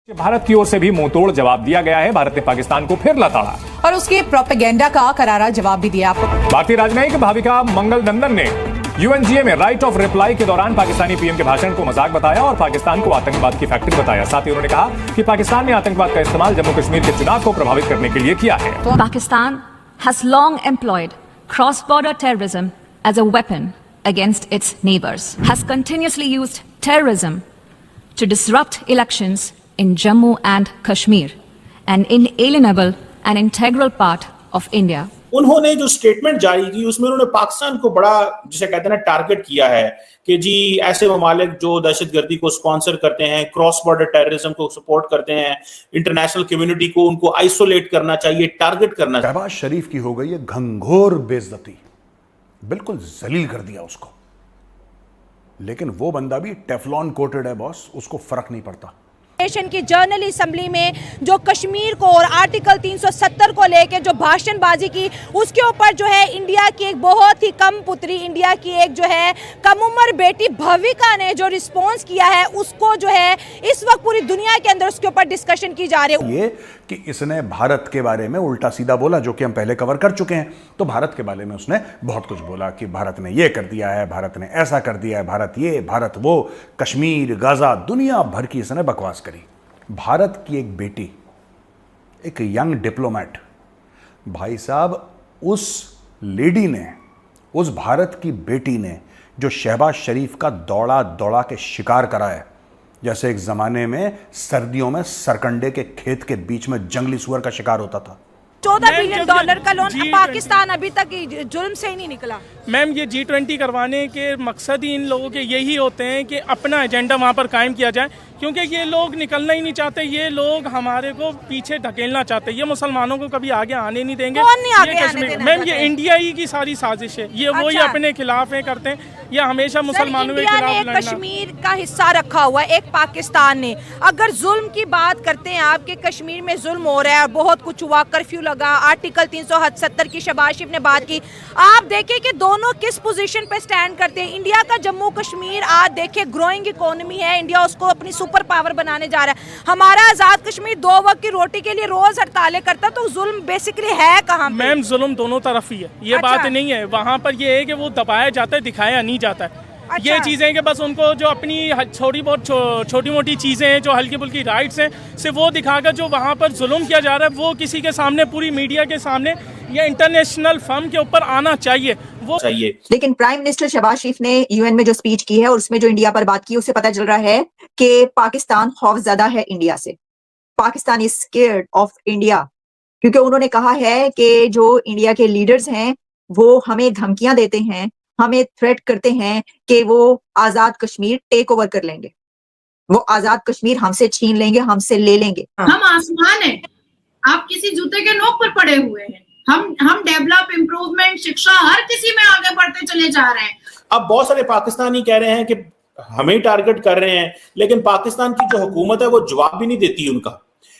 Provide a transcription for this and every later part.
भारत की ओर से भी मुंहतोड़ जवाब दिया गया है। भारत ने पाकिस्तान को फिर लताड़ा और उसके प्रोपेगेंडा का करारा जवाब भी दिया। भारतीय राजनयिक भाविका मंगल नंदन ने यूएनजीए में राइट ऑफ रिप्लाई के दौरान पाकिस्तानी पीएम के भाषण को मजाक बताया और पाकिस्तान को आतंकवाद की फैक्ट्री बताया। साथ ही उन्होंने कहा कि पाकिस्तान ने आतंकवाद का इस्तेमाल जम्मू कश्मीर के चुनाव को प्रभावित करने के लिए किया है। Pakistan has long employed cross-border terrorism as a weapon against its neighbors, has continuously used terrorism to disrupt elections in Jammu and Kashmir, an inalienable and integral part of India. उन्होंने जो स्टेटमेंट जारी की उसमें उन्होंने पाकिस्तान को बड़ा जिसे कहते हैं ना टारगेट किया है कि जी ऐसे ममालिक जो दहशतगर्दी को स्पॉन्सर करते हैं, क्रॉस बॉर्डर टेररिज्म को सपोर्ट करते हैं, इंटरनेशनल कम्युनिटी को उनको आइसोलेट करना चाहिए, टारगेट करना चाहिए। शहबाज शरीफ की हो गई है घंघोर बेइज्जती, बिल्कुल जलील कर दिया उसको। लेकिन वो बंदा भी टेफलॉन कोटेड है बॉस, उसको फर्क नहीं पड़ता। नेशन की जनरल असेंबली में जो कश्मीर को और आर्टिकल 370 को लेकर जो भाषणबाजी की, उसके ऊपर जो है इंडिया की एक बहुत ही कम पुत्री, इंडिया की एक जो है कम उम्र बेटी भविका ने जो रिस्पॉन्स किया है, उसको जो है इस वक्त पूरी दुनिया के अंदर उसके ऊपर डिस्कशन की जा रही है। ये कि इसने भारत के बारे में उल्टा सीधा बोला, जो कि हम पहले कवर कर चुके हैं। तो भारत के बारे में उसने बहुत कुछ बोला कि भारत ने ये कर दिया है, भारत ने ऐसा कर दिया है, भारत ये, भारत वो, कश्मीर, गाजा, दुनिया भर की इसने बकवास करी। भारत की एक बेटी, एक यंग डिप्लोमेट, भाई साहब, उस लेडी ने, उस भारत की बेटी ने जो शहबाज शरीफ का दौड़ा दौड़ा के शिकार करा है, जैसे एक जमाने में सर्दियों में सरकंडे के खेत के बीच में जंगली सुअर का शिकार होता था। $14 बिलियन का लोन, पाकिस्तान अभी तक जुल्म से ही नहीं निकला। मैम, ये G20 करवाने के मकसद ही इन लोगों के यही होते हैं कि अपना एजेंडा वहाँ पर कायम किया जाए, क्योंकि ये लोग निकलना ही नहीं चाहते। ये लोग हमारे को पीछे धकेलना चाहते हैं। ये मुसलमानों को कभी आगे आने नहीं देंगे। कौन नहीं आगे आने देना? मैम, ये इंडिया ही की सारी साजिश है। ये वही अपने खिलाफ है करते हैं। ये हमेशा मुसलमानों के खिलाफ लड़ना। कश्मीर का हिस्सा रखा हुआ है एक पाकिस्तान ने। अगर जुल्म की बात करते हैं, आपके कश्मीर में जुल्म हो रहा है, बहुत कुछ हुआ, कर्फ्यू लगा, आर्टिकल 370 की शहबाज शरीफ ने बात की। आप देखें कि दोनों किस पोजीशन पे स्टैंड करते हैं। इंडिया का जम्मू कश्मीर आज देखें ग्रोइंग इकोनॉमी है, इंडिया उसको अपनी सुपर पावर बनाने जा रहा है। हमारा आजाद कश्मीर 2 वक्त की रोटी के लिए रोज हड़तालें करता, तो जुल्म बेसिकली है कहाँ पे? मैम, जुल्म दोनों तरफ ही है, ये बात नहीं है। वहाँ पर ये है कि वो दबाया जाता है, दिखाया नहीं जाता है। ये चीजें कि बस उनको जो अपनी छोटी बहुत छोटी मोटी चीजें हैं, जो हल्की फुल्की राइट्स हैं, सिर्फ वो दिखाकर जो वहाँ पर जुल्म किया जा रहा है, वो किसी के सामने, पूरी मीडिया के सामने या इंटरनेशनल फर्म के ऊपर आना चाहिए, वो चाहिए। लेकिन प्राइम मिनिस्टर शहबाज शरीफ ने यूएन में जो स्पीच की है और उसमें जो इंडिया पर बात की, उससे पता चल रहा है कि पाकिस्तान खौफजदा है इंडिया से। Pakistan is scared of India, क्योंकि उन्होंने कहा है कि जो इंडिया के लीडर्स हैं वो हमें धमकियां देते हैं, हमें थ्रेट करते हैं कि वो आजाद कश्मीर टेक ओवर कर लेंगे, वो आजाद कश्मीर हमसे छीन लेंगे, हमसे ले लेंगे। हम आसमान है, आप किसी जूते के नोक पर पड़े हुए हैं। हम डेवलप, इम्प्रूवमेंट, शिक्षा, हर किसी में आगे बढ़ते चले जा रहे हैं। अब बहुत सारे पाकिस्तानी कह रहे हैं कि हमें टारगेट कर रहे हैं, लेकिन पाकिस्तान की जो हुकूमत है वो जवाब भी नहीं देती उनका।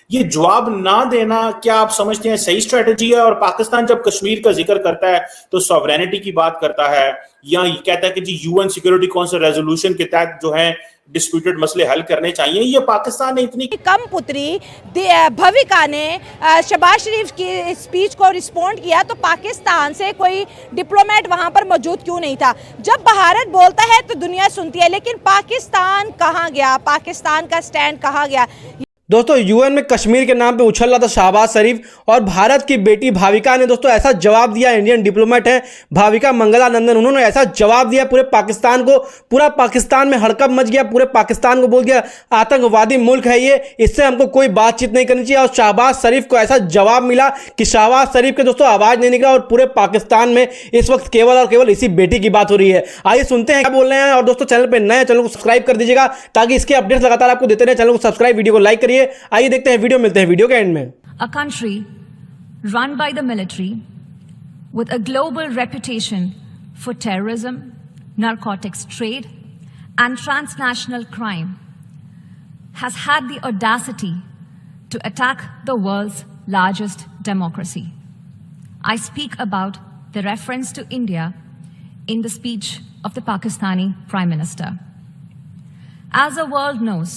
ये जवाब ना देना क्या आप समझते हैं सही स्ट्रेटजी है? और पाकिस्तान जब कश्मीर का जिक्र करता है तो सॉवरेनिटी की बात करता है, या ये कहता है कि जी यूएन सिक्योरिटी काउंसिल रेजोल्यूशन के तहत जो है डिस्प्यूटेड मसले हल करने चाहिए। ये पाकिस्तान ने इतनी कम पुत्री भविका ने शहबाज शरीफ की स्पीच को रिस्पॉन्ड किया, तो पाकिस्तान से कोई डिप्लोमेट वहां पर मौजूद क्यों नहीं था? जब भारत बोलता है तो दुनिया सुनती है, लेकिन पाकिस्तान कहाँ गया? पाकिस्तान का स्टैंड कहाँ गया? दोस्तों, यूएन में कश्मीर के नाम पे उछल रहा था शहबाज शरीफ और भारत की बेटी भाविका ने दोस्तों ऐसा जवाब दिया। इंडियन डिप्लोमेट है भाविका मंगला नंदन, उन्होंने ऐसा जवाब दिया पूरे पाकिस्तान को। पूरा पाकिस्तान में हड़कंप मच गया, पूरे पाकिस्तान को बोल दिया आतंकवादी मुल्क है ये, इससे हमको कोई बातचीत नहीं करनी चाहिए। और शहबाज शरीफ को ऐसा जवाब मिला कि शहबाज शरीफ के दोस्तों आवाज़ नहीं निकला और पूरे पाकिस्तान में इस वक्त केवल और केवल इसी बेटी की बात हो रही है। आइए सुनते हैं क्या बोल रहे हैं। और दोस्तों, चैनल पर नए, चैनल को सब्सक्राइब कर दीजिएगा ताकि इसके अपडेट्स लगातार आपको देते रहे। चैनल को सब्सक्राइब, वीडियो को लाइक करिए। आइए देखते हैं वीडियो, मिलते हैं वीडियो के एंड में। A country run by the military with a global reputation for terrorism, narcotics trade and transnational crime has had the audacity to attack the world's largest democracy. I speak about the reference to India in the speech of the Pakistani Prime Minister. As the world knows,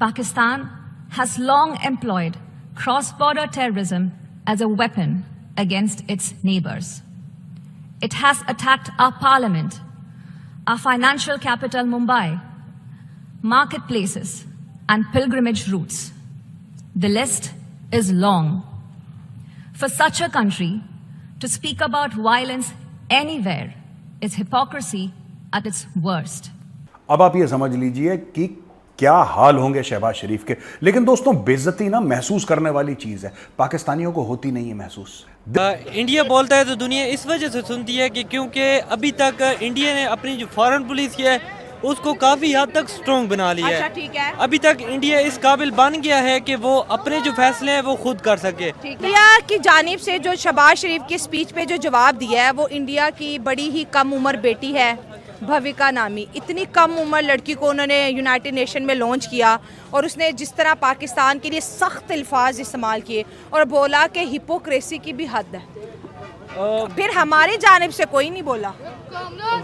Pakistan has long employed cross-border terrorism as a weapon against its neighbors. It has attacked our parliament, our financial capital Mumbai, marketplaces, and pilgrimage routes. The list is long. For such a country to speak about violence anywhere is hypocrisy at its worst. अब आप ये समझ लीजिए कि क्या हाल होंगे शहबाज शरीफ के। लेकिन दोस्तों, बेइज्जती ना महसूस करने वाली चीज है, पाकिस्तानियों को होती नहीं है महसूस। इंडिया बोलता है तो दुनिया इस वजह से सुनती है कि क्योंकि अभी तक इंडिया ने अपनी जो फॉरेन पुलिस की है उसको काफी हद तक स्ट्रॉन्ग बना लिया है। ठीक है। अभी तक इंडिया इस काबिल बन गया है कि वो अपने जो फैसले हैं वो खुद कर सके। इंडिया की जानिब से जो शहबाज शरीफ की स्पीच पे जो जवाब दिया है वो इंडिया की बड़ी ही कम उम्र बेटी है भविका नामी। इतनी कम उम्र लड़की को उन्होंने यूनाइटेड नेशन में लॉन्च किया और उसने जिस तरह पाकिस्तान के लिए सख्त अल्फाज इस्तेमाल किए और बोला कि हिपोक्रेसी की भी हद है। फिर हमारी जानिब से कोई नहीं बोला।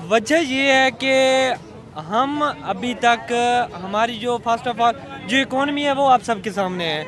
वजह ये है कि हम अभी तक हमारी जो फर्स्ट ऑफ ऑल जो इकोनॉमी है वो आप सबके सामने है,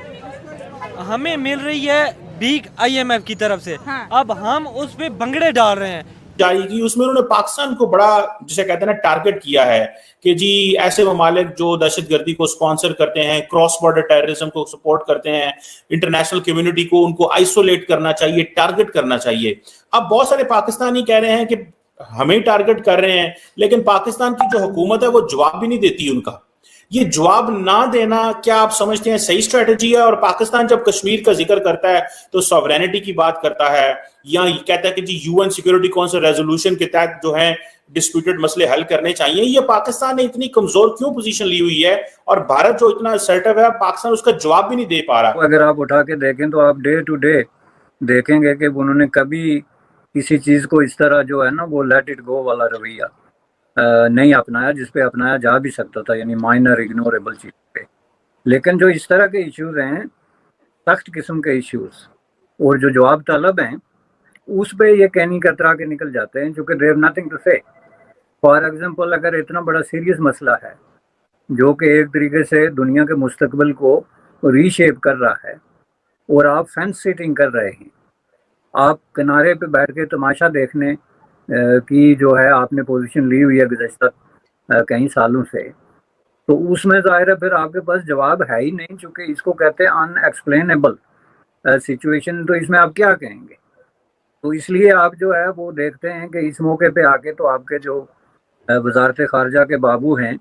हमें मिल रही है भीख IMF की तरफ से। हाँ। अब हम उस पे बंगड़े डाल रहे हैं। जारी की उसमें उन्होंने पाकिस्तान को बड़ा, जिसे कहते हैं ना, टारगेट किया है कि जी ऐसे ममालिक जो दहशतगर्दी को स्पॉन्सर करते हैं, क्रॉस बॉर्डर टेररिज्म को सपोर्ट करते हैं, इंटरनेशनल कम्युनिटी को उनको आइसोलेट करना चाहिए, टारगेट करना चाहिए। अब बहुत सारे पाकिस्तानी कह रहे हैं कि हमें टारगेट कर रहे हैं, लेकिन पाकिस्तान की जो हुकूमत है वो जवाब भी नहीं देती उनका। ये जवाब ना देना क्या आप समझते हैं सही स्ट्रेटजी है? और पाकिस्तान जब कश्मीर का जिक्र करता है तो सॉवरेनिटी की बात करता है, या ये कहता है कि जी UN सिक्योरिटी काउंसिल रेजोल्यूशन के तहत जो है डिस्प्यूटेड मसले हल करने चाहिए। ये पाकिस्तान ने इतनी कमजोर क्यों पोजीशन ली हुई है? और भारत जो इतना असर्टिव है, पाकिस्तान उसका जवाब भी नहीं दे पा रहा। अगर आप उठा के देखें तो आप डे टू डे देखेंगे कि उन्होंने कभी किसी चीज को इस तरह जो है ना वो लेट इट गो वाला रवैया नहीं अपनाया, जिसपे अपनाया जा भी सकता था, यानी माइनर इग्नोरेबल चीज पे। लेकिन जो इस तरह के इश्यूज हैं, सख्त किस्म के इश्यूज और जो जवाब तलब हैं, उस पे ये कहनी कतरा के निकल जाते हैं, क्योंकि देयर नथिंग टू से। फॉर एग्जांपल, अगर इतना बड़ा सीरियस मसला है जो कि एक तरीके से दुनिया के मुस्तकबिल को रीशेप कर रहा है और आप फेंस सीटिंग कर रहे हैं, आप किनारे पे बैठ के तमाशा देखने की जो है आपने पोजीशन ली हुई है गुज़श्ता कई सालों से, तो उसमें ज़ाहिर है फिर आपके पास जवाब है ही नहीं, चूँकि इसको कहते हैं अनएक्सप्लेनेबल सिचुएशन। तो इसमें आप क्या कहेंगे? तो इसलिए आप जो है वो देखते हैं कि इस मौके पे आके तो आपके जो वजारत खारजा के बाबू हैं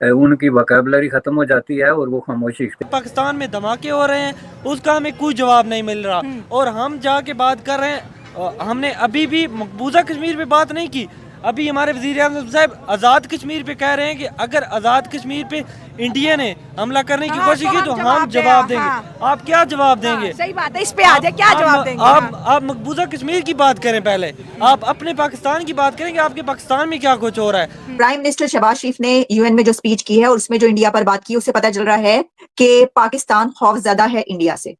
उनकी वोकैबुलरी खत्म हो जाती है और वो खामोशी। पाकिस्तान में धमाके हो रहे हैं, उसका हमें कोई जवाब नहीं मिल रहा और हम जाके बात कर रहे हैं। हमने अभी भी मकबूजा कश्मीर पे बात नहीं की। अभी हमारे वज़ीर-ए-आज़म साहब आज़ाद कश्मीर पे कह रहे हैं कि अगर आज़ाद कश्मीर पे इंडिया ने हमला करने की कोशिश की तो हम जवाब देंगे। आप क्या जवाब देंगे? सही बात है, इस पे आ जाए, क्या जवाब देंगे? आप मकबूजा कश्मीर की बात करें, पहले आप अपने पाकिस्तान की बात करें कि आपके पाकिस्तान में क्या कुछ हो रहा है। प्राइम मिनिस्टर शहबाज शरीफ ने UN में जो स्पीच की है और उसमें जो इंडिया पर बात की, उससे पता चल रहा है कि पाकिस्तान खौफजदा है इंडिया से।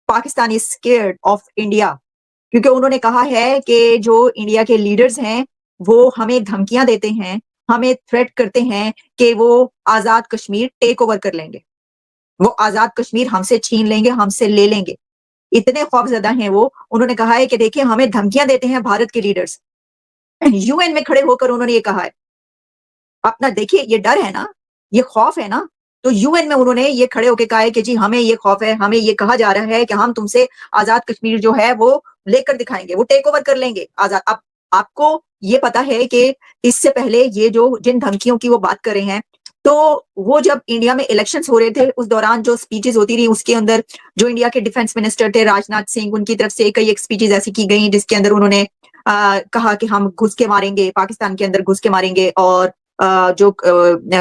Pakistan is scared of India, क्योंकि उन्होंने कहा है कि जो इंडिया के लीडर्स हैं वो हमें धमकियां देते हैं, हमें थ्रेट करते हैं कि वो आजाद कश्मीर टेक ओवर कर लेंगे, वो आजाद कश्मीर हमसे छीन लेंगे, हमसे ले लेंगे। इतने खौफजदा हैं वो। उन्होंने कहा है कि देखिए हमें धमकियां देते हैं भारत के लीडर्स। UN में खड़े होकर उन्होंने ये कहा है। अपना देखिए, ये डर है ना, ये खौफ है ना, तो UN में उन्होंने ये खड़े होकर कहा है कि जी हमें ये खौफ है, हमें ये कहा जा रहा है कि हम तुमसे आजाद कश्मीर जो है वो लेकर दिखाएंगे, वो टेक ओवर कर लेंगे आजाद। अब आपको ये पता है कि इससे पहले ये जो जिन धमकियों की वो बात कर रहे हैं, तो वो जब इंडिया में इलेक्शंस हो रहे थे उस दौरान जो स्पीचेस होती रही, उसके अंदर जो इंडिया के डिफेंस मिनिस्टर थे राजनाथ सिंह, उनकी तरफ से कई एक स्पीचेस ऐसी की गई जिसके अंदर उन्होंने कहा कि हम घुस के मारेंगे, पाकिस्तान के अंदर घुस के मारेंगे, और जो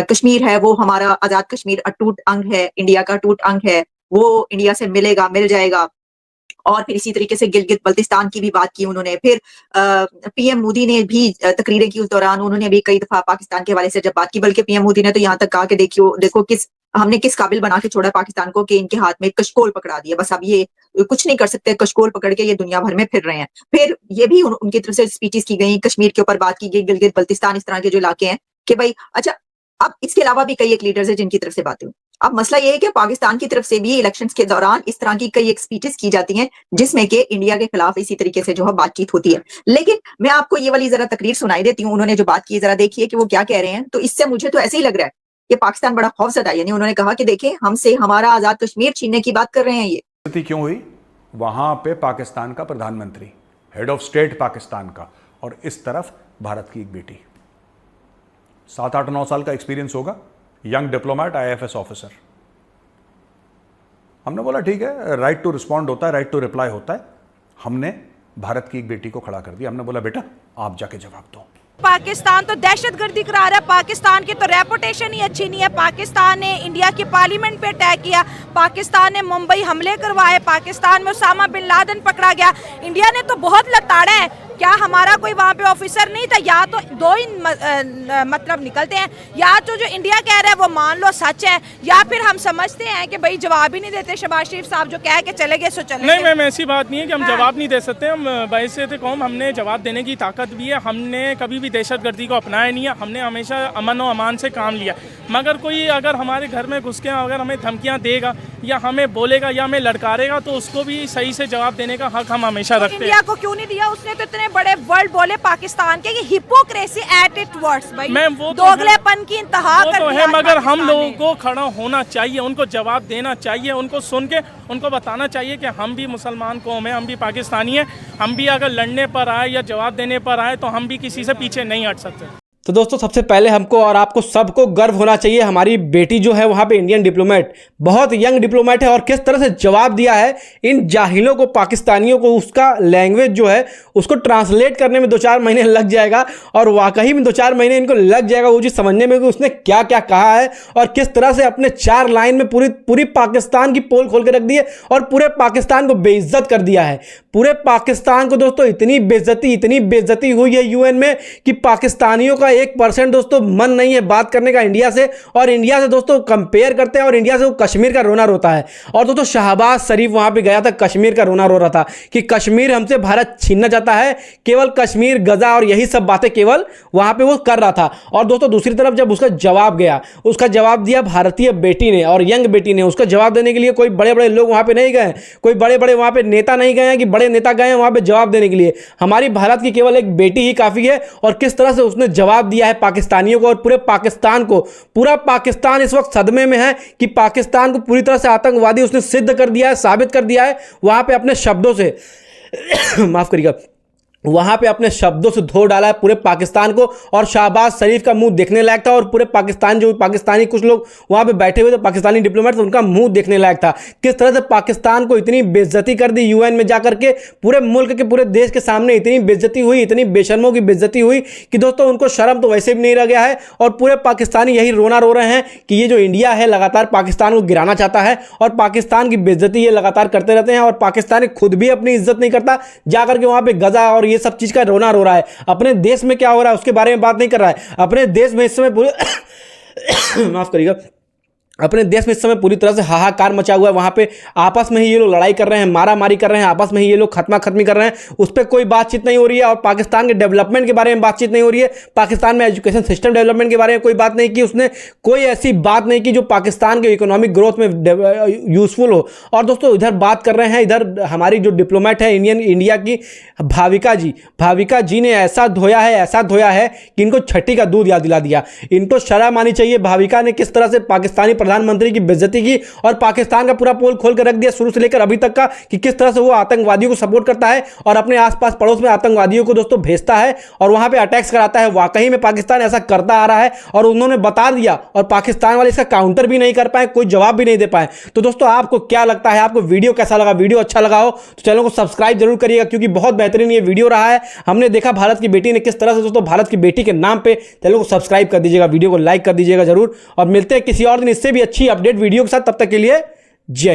कश्मीर है वो हमारा, आजाद कश्मीर अटूट अंग है, इंडिया का अटूट अंग है, वो इंडिया से मिलेगा, मिल जाएगा। और फिर इसी तरीके से गिलगित बल्तिस्तान की भी बात की उन्होंने। फिर PM मोदी ने भी तकरीरें की उस दौरान, उन्होंने भी कई दफा पाकिस्तान के हवाले से जब बात की, बल्कि PM मोदी ने तो यहाँ तक कहा कि देखो हमने किस काबिल बना के छोड़ा पाकिस्तान को कि इनके हाथ में कशकोल पकड़ा दिया, बस अब ये कुछ नहीं कर सकते, कशकोल पकड़ के ये दुनिया भर में फिर रहे हैं। फिर ये भी उनकी तरफ से स्पीचेस की गई, कश्मीर के ऊपर बात की गई, गिलगित बल्तिस्तान, इस तरह के जो इलाके हैं कि भाई अच्छा। अब इसके अलावा भी कई एक लीडर्स है जिनकी तरफ से बातें हुई। अब मसला ये है कि पाकिस्तान की तरफ से भी इलेक्शंस के दौरान इस तरह की कई एक स्पीचेस की जाती हैं जिसमें कि इंडिया के खिलाफ इसी तरीके से जो है बातचीत होती है। लेकिन मैं आपको ये वाली जरा तकरीर सुनाई देती हूँ, उन्होंने जो बात की जरा देखिए कि वो क्या कह रहे हैं। तो इससे मुझे तो ऐसे ही लग रहा है कि पाकिस्तान बड़ा खौफजदा है। यानी उन्होंने कहा कि देखें हमसे हमारा आजाद कश्मीर छीनने की बात कर रहे हैं। ये स्थिति क्यों हुई? वहां पे पाकिस्तान का प्रधानमंत्री, हेड ऑफ स्टेट पाकिस्तान का, और इस तरफ भारत की एक बेटी, 7-8-9 साल का एक्सपीरियंस होगा, यंग डिप्लोमेट, IAFS ऑफिसर। हमने बोला ठीक है, राइट टू रिस्पॉन्ड होता है, राइट टू रिप्लाई होता है। हमने भारत की एक बेटी को खड़ा कर दिया। हमने बोला बेटा आप जाके जवाब दो। पाकिस्तान तो दहशतगर्दी करा रहा है, पाकिस्तान की तो रेपुटेशन ही अच्छी नहीं है। पाकिस्तान ने इंडिया की पार्लियामेंट पे अटैक किया, पाकिस्तान ने मुंबई हमले करवाए, पाकिस्तान में उसामा बिन लादेन पकड़ा गया। इंडिया ने तो बहुत लताड़ा है। क्या हमारा कोई वहाँ पे ऑफिसर नहीं था? या तो दो ही मतलब निकलते हैं, या तो जो इंडिया कह रहा है वो मान लो सच है, या फिर हम समझते हैं कि भाई जवाब ही नहीं देते शहबाज शरीफ साहब, जो कह के चले गए सो चले गए। नहीं मैम, ऐसी बात नहीं है कि हम जवाब नहीं दे सकते। हम बैसियत कौम, हमने जवाब देने की ताकत भी है। हमने कभी भी दहशतगर्दी को अपनाया नहीं है। हमने हमेशा अमन और अमान से काम लिया। मगर कोई अगर हमारे घर में घुस के अगर हमें धमकियाँ देगा या हमें बोलेगा या हमें लड़कारेगा तो उसको भी सही से जवाब देने का हक हम हमेशा रखते हैं। इंडिया को क्यों नहीं दिया? उसने तो इतने बड़े वर्ड बोले पाकिस्तान के कि हिपोक्रेसी एट इट वर्स्ट। भाई मैम वो दोगलेपन की इंतहा कर तो है, मगर हम लोगों को खड़ा होना चाहिए, उनको जवाब देना चाहिए, उनको सुन के उनको बताना चाहिए कि हम भी मुसलमान कौम है, हम भी पाकिस्तानी हैं। हम भी अगर लड़ने पर आए या जवाब देने पर आए तो हम भी किसी से पीछे नहीं हट सकते। तो दोस्तों सबसे पहले हमको और आपको सबको गर्व होना चाहिए, हमारी बेटी जो है वहाँ पे इंडियन डिप्लोमेट, बहुत यंग डिप्लोमेट है, और किस तरह से जवाब दिया है इन जाहिलों को, पाकिस्तानियों को। उसका लैंग्वेज जो है उसको ट्रांसलेट करने में 2-4 महीने लग जाएगा, और वाकई में 2-4 महीने इनको लग जाएगा वो चीज़ समझने में कि उसने क्या क्या कहा है, और किस तरह से अपने 4 लाइन में पूरी पाकिस्तान की पोल खोल के रख दी है और पूरे पाकिस्तान को बेइज्जत कर दिया है। पूरे पाकिस्तान को दोस्तों इतनी बेइज्जती हुई है यूएन में कि पाकिस्तानियों का 1% दोस्तों मन नहीं है बात करने का इंडिया से, और इंडिया से दोस्तों कंपेयर करते हैं, और इंडिया से वो कश्मीर का रोना रोता है। और दोस्तों शहबाज शरीफ वहां पे गया था, कश्मीर का रोना रो रहा था कि कश्मीर हमसे भारत छीनना चाहता है, केवल कश्मीर, गजा और यही सब बातें केवल वहां पे वो कर रहा था। और दोस्तों दूसरी तरफ जब उसका जवाब गया, उसका जवाब दिया भारतीय बेटी ने और यंग बेटी ने। उसका जवाब देने के लिए कोई बड़े बड़े लोग वहां पे नहीं गए, कोई बड़े बड़े वहां पे नेता नहीं गए हैं कि बड़े नेता गए हैं वहां पे जवाब देने के लिए। हमारी भारत की केवल एक बेटी ही काफी है, और किस तरह से उसने जवाब दिया है पाकिस्तानियों को और पूरे पाकिस्तान को। पूरा पाकिस्तान इस वक्त सदमे में है कि पाकिस्तान को पूरी तरह से आतंकवादी उसने सिद्ध कर दिया है, साबित कर दिया है वहां पे अपने शब्दों से माफ करिएगा, वहां पे अपने शब्दों से धो डाला है पूरे पाकिस्तान को। और शहबाज शरीफ का मुंह देखने लायक था, और पूरे पाकिस्तान जो पाकिस्तानी कुछ लोग वहां पे बैठे हुए थे पाकिस्तानी डिप्लोमेट्स, उनका मुंह देखने लायक था। किस तरह से पाकिस्तान को इतनी बेइज्जती कर दी यूएन में जाकर के, पूरे मुल्क के पूरे देश के सामने इतनी बेइज्जती हुई, इतनी बेशर्मों की बेइज्जती हुई कि दोस्तों उनको शर्म तो वैसे भी नहीं रह गया है। और पूरे पाकिस्तानी यही रोना रो रहे हैं कि ये जो इंडिया है लगातार पाकिस्तान को गिराना चाहता है, और पाकिस्तान की बेइज्जती ये लगातार करते रहते हैं। और पाकिस्तानी खुद भी अपनी इज्जत नहीं करता, जाकर के वहां पे गजा और ये सब चीज का रोना रो रहा है। अपने देश में क्या हो रहा है उसके बारे में बात नहीं कर रहा है। अपने देश में इस समय पूरे माफ करिएगा, अपने देश में इस समय पूरी तरह से हाहाकार मचा हुआ है। वहां पे आपस में ही ये लोग लड़ाई कर रहे हैं, मारामारी कर रहे हैं, आपस में ही ये लोग खत्मी कर रहे हैं। उस पर कोई बातचीत नहीं हो रही है। और पाकिस्तान के डेवलपमेंट के बारे में बातचीत नहीं हो रही है, पाकिस्तान में एजुकेशन सिस्टम डेवलपमेंट के बारे में कोई बात नहीं की उसने, कोई ऐसी बात नहीं की जो पाकिस्तान के इकोनॉमिक ग्रोथ में यूजफुल हो। और दोस्तों इधर बात कर रहे हैं, इधर हमारी जो डिप्लोमेट है इंडिया की भाविका जी ने ऐसा धोया है कि इनको छठी का दूध याद दिला दिया। इनको शर्म आनी चाहिए। भाविका ने किस तरह से पाकिस्तानी प्रधानमंत्री की बेइज्जती की और पाकिस्तान का पूरा पोल खोल कर रख दिया शुरू से लेकर अभी तक का, कि किस तरह से वो आतंकवादियों को सपोर्ट करता है और अपने आसपास पड़ोस में आतंकवादियों को दोस्तों भेजता है और वहां पे अटैक्स कराता है। वाकई में पाकिस्तान ऐसा करता आ रहा है और उन्होंने बता दिया, और पाकिस्तान वाले इसका काउंटर भी नहीं कर पाए, कोई जवाब भी नहीं दे पाए। तो दोस्तों आपको क्या लगता है, आपको वीडियो कैसा लगा? वीडियो अच्छा लगा हो तो चैनल को सब्सक्राइब जरूर करिएगा, क्योंकि बहुत बेहतरीन ये वीडियो रहा है। हमने देखा भारत की बेटी ने किस तरह से दोस्तों भारत की बेटी के नाम पे चैनल को सब्सक्राइब कर दीजिएगा, वीडियो को लाइक कर दीजिएगा जरूर। और मिलते हैं किसी और दिन इससे भी अच्छी अपडेट वीडियो के साथ, तब तक के लिए जय।